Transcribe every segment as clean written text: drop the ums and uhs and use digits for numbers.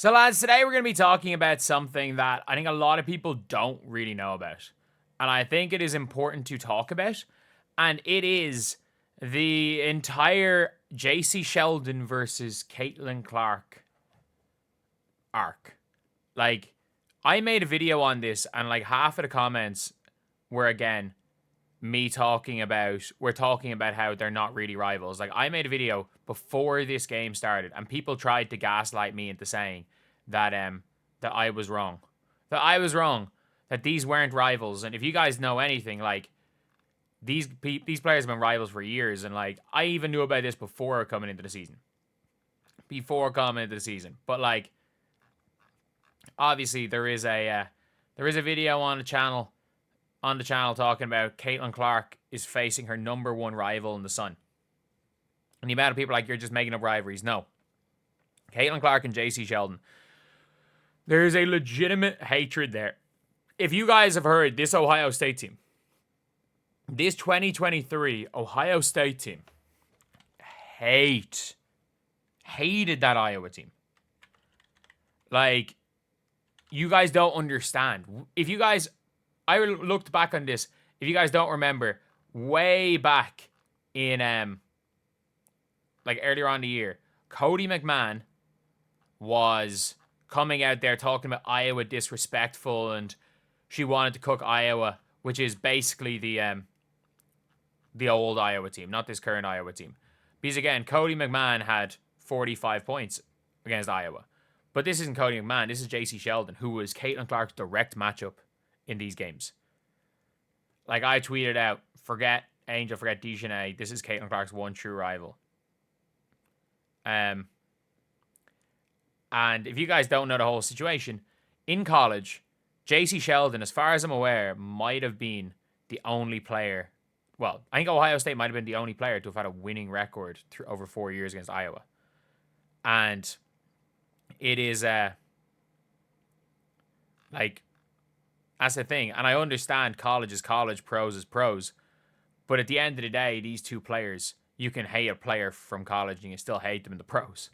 So lads, today we're going to be talking about something that I think a lot of people don't really know about. And I think it is important to talk about. And it is the entire Jacy Sheldon versus Caitlin Clark arc. Like, I made a video on this and like half of the comments were again we're talking about how they're not really rivals. Like, I made a video before this game started and people tried to gaslight me into saying that that I was wrong. That these weren't rivals. And if you guys know anything, like, these players have been rivals for years, and like, I even knew about this before coming into the season. But like, obviously there is a video on the channel talking about Caitlin Clark is facing her number one rival in the Sun. And the amount of people like, you're just making up rivalries. No. Caitlin Clark and Jacy Sheldon. There is a legitimate hatred there. If you guys have heard, this Ohio State team, this 2023 Ohio State team, hated that Iowa team. Like, you guys don't understand. I looked back on this. If you guys don't remember, way back in like earlier on in the year, Cody McMahon was coming out there talking about Iowa disrespectful, and she wanted to cook Iowa, which is basically the old Iowa team, not this current Iowa team. Because again, Cody McMahon had 45 points against Iowa. But this isn't Cody McMahon, this is Jacy Sheldon, who was Caitlin Clark's direct matchup in these games. Like, I tweeted out, forget Angel, forget Dejanay, this is Caitlin Clark's one true rival. And if you guys don't know the whole situation, in college, Jacy Sheldon, as far as I'm aware, might have been the only player. Well, I think Ohio State might have been the only player to have had a winning record over 4 years against Iowa. And it is, like, that's the thing. And I understand college is college, pros is pros. But at the end of the day, these two players, you can hate a player from college and you still hate them in the pros.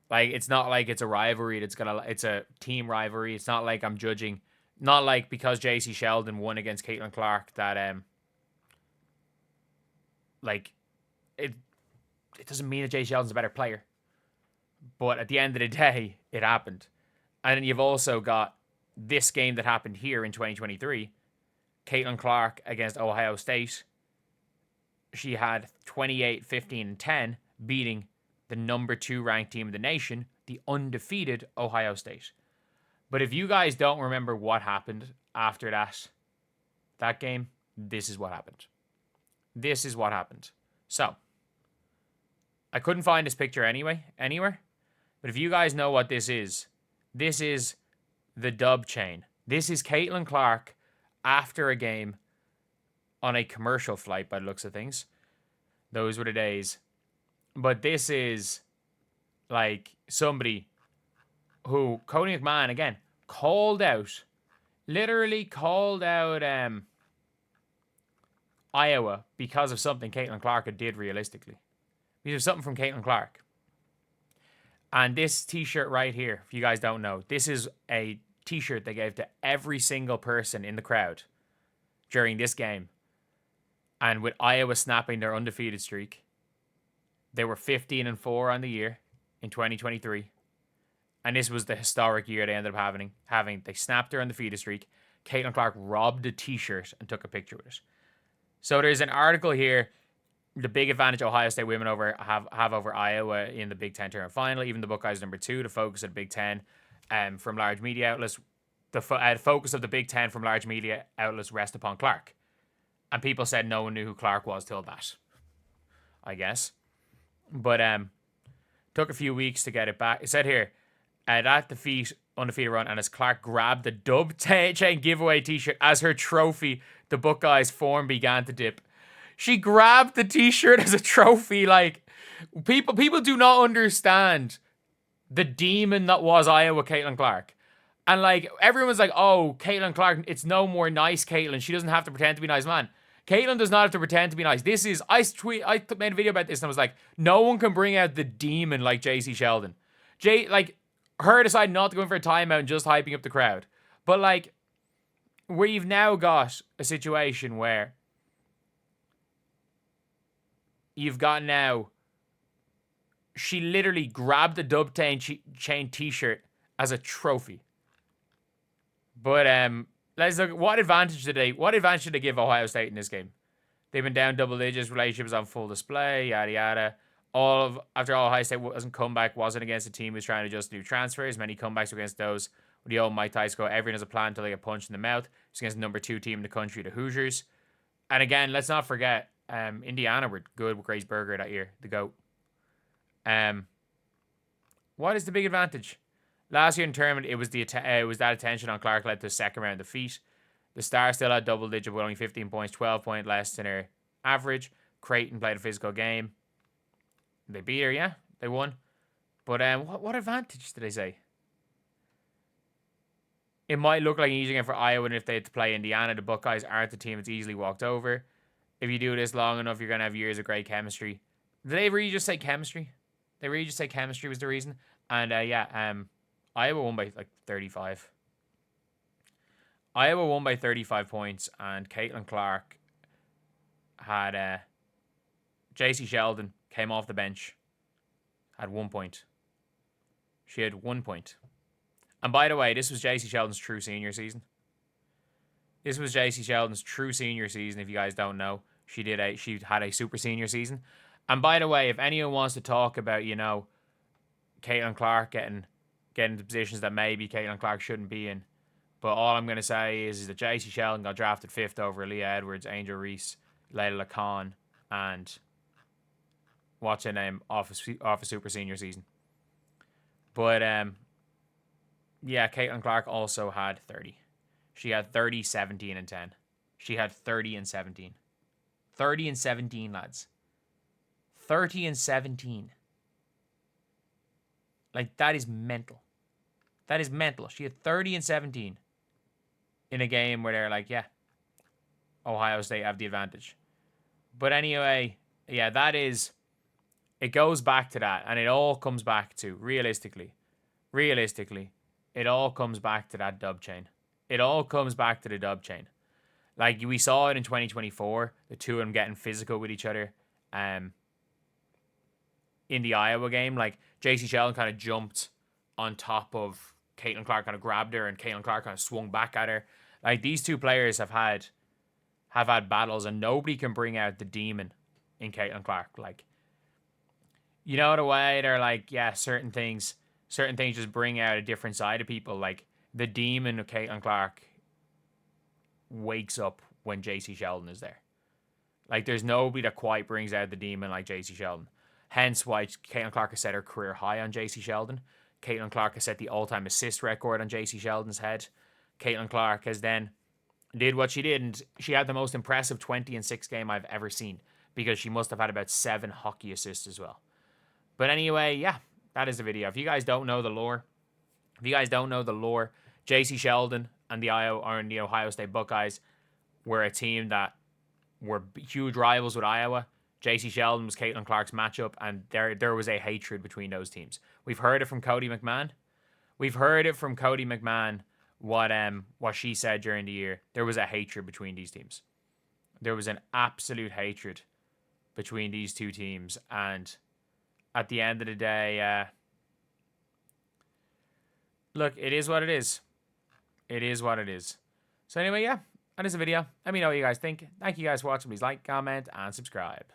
Like, it's not like it's a rivalry. It's a team rivalry. It's not like I'm judging. Not like because Jacy Sheldon won against Caitlin Clark that like, it doesn't mean that Jacy Sheldon's a better player. But at the end of the day, it happened. And then you've also got this game that happened here in 2023. Caitlin Clark against Ohio State. She had 28, 15, and 10, beating the number 2 ranked team in the nation, the undefeated Ohio State. But if you guys don't remember what happened after that game, this is what happened. So, I couldn't find this picture anywhere. But if you guys know what this is the dub chain. This is Caitlin Clark after a game on a commercial flight by the looks of things. Those were the days. But this is like somebody who Cody McMahon, again, literally called out Iowa because of something Caitlin Clark did realistically. Because of something from Caitlin Clark. And this t-shirt right here, if you guys don't know, this is a t-shirt they gave to every single person in the crowd during this game. And with Iowa snapping their undefeated streak, they were 15-4 on the year in 2023. And this was the historic year they ended up having. They snapped their undefeated streak. Caitlin Clark robbed the t-shirt and took a picture with it. So there's an article here. The big advantage Ohio State women have over Iowa in the Big Ten tournament final. Even the Buckeyes number 2. The focus of the Big Ten from large media outlets. The focus of the Big Ten from large media outlets rest upon Clark. And people said no one knew who Clark was till that, I guess. But took a few weeks to get it back. It said here, that defeat, undefeated run, and as Clark grabbed the dub chain giveaway t-shirt as her trophy, the Buckeyes' form began to dip. She grabbed the t-shirt as a trophy. Like, people do not understand the demon that was Iowa Caitlin Clark. And like, everyone's like, oh, Caitlin Clark, it's no more nice Caitlin. She doesn't have to pretend to be nice, man. Caitlin does not have to pretend to be nice. This is, I made a video about this and I was like, no one can bring out the demon like Jacy Sheldon. Like, her deciding not to go in for a timeout and just hyping up the crowd. But, like, we've now got a situation where you've got now, she literally grabbed the dub chain t-shirt as a trophy. But let's look. What advantage did they give Ohio State in this game? They've been down double digits. Relationships on full display. Yada yada. After all, Ohio State wasn't against a team who's trying to just do transfers. Many comebacks against those with the old Mike Tyson. Everyone has a plan until they get punched in the mouth. It's against the number 2 team in the country, the Hoosiers. And again, let's not forget, Indiana were good with Grace Berger that year, the GOAT. What is the big advantage? Last year in the tournament, it was that attention on Clark led to the second round defeat. The Stars still had double digit with only 15 points, 12 points less than her average. Creighton played a physical game. They beat her, yeah. They won. But what advantage did I say? It might look like an easy game for Iowa, and if they had to play Indiana, the Buckeyes aren't the team that's easily walked over. If you do this long enough, you're going to have years of great chemistry. Did they really just say chemistry? They really just say chemistry was the reason? And Iowa won by like 35. Iowa won by 35 points, and Caitlin Clark had Jacy Sheldon came off the bench, had 1 point. She had 1 point. And by the way, this was Jacy Sheldon's true senior season. This was Jacy Sheldon's true senior season. If you guys don't know, she had a super senior season. And by the way, if anyone wants to talk about, Caitlin Clark getting into positions that maybe Caitlin Clark shouldn't be in, but all I'm going to say is that Jacy Sheldon got drafted 5th over Leah Edwards, Angel Reese, Layla Khan, and what's her name off a super senior season. But Caitlin Clark also had 30. She had 30, 17, and 10. She had 30 and 17. 30 and 17, lads. 30 and 17. Like, that is mental. That is mental. She had 30 and 17 in a game where they're like, yeah, Ohio State have the advantage. But anyway, yeah, it goes back to that, and it all comes back to, realistically, it all comes back to that dub chain. It all comes back to the dub chain. Like, we saw it in 2024, the two of them getting physical with each other. In the Iowa game, like, Jacy Sheldon kind of jumped on top of Caitlin Clark, kind of grabbed her, and Caitlin Clark kind of swung back at her. Like, these two players have had battles, and nobody can bring out the demon in Caitlin Clark. Like, you know the way they're like, yeah, certain things just bring out a different side of people. Like, the demon of Caitlin Clark wakes up when Jacy Sheldon is there. Like, there's nobody that quite brings out the demon like Jacy Sheldon. Hence why Caitlin Clark has set her career high on Jacy Sheldon. Caitlin Clark has set the all-time assist record on Jacy Sheldon's head. Caitlin Clark has then did what she did, and she had the most impressive 20-6 game I've ever seen, because she must have had about 7 hockey assists as well. But anyway, yeah, that is the video. If you guys don't know the lore, Jacy Sheldon and the Ohio State Buckeyes were a team that were huge rivals with Iowa. Jacy Sheldon was Caitlin Clark's matchup, and there was a hatred between those teams. We've heard it from Cody McMahon. What she said during the year. There was a hatred between these teams. There was an absolute hatred between these two teams, and at the end of the day, look, it is what it is. It is what it is. So anyway, yeah, that is the video. Let me know what you guys think. Thank you guys for watching. Please like, comment, and subscribe.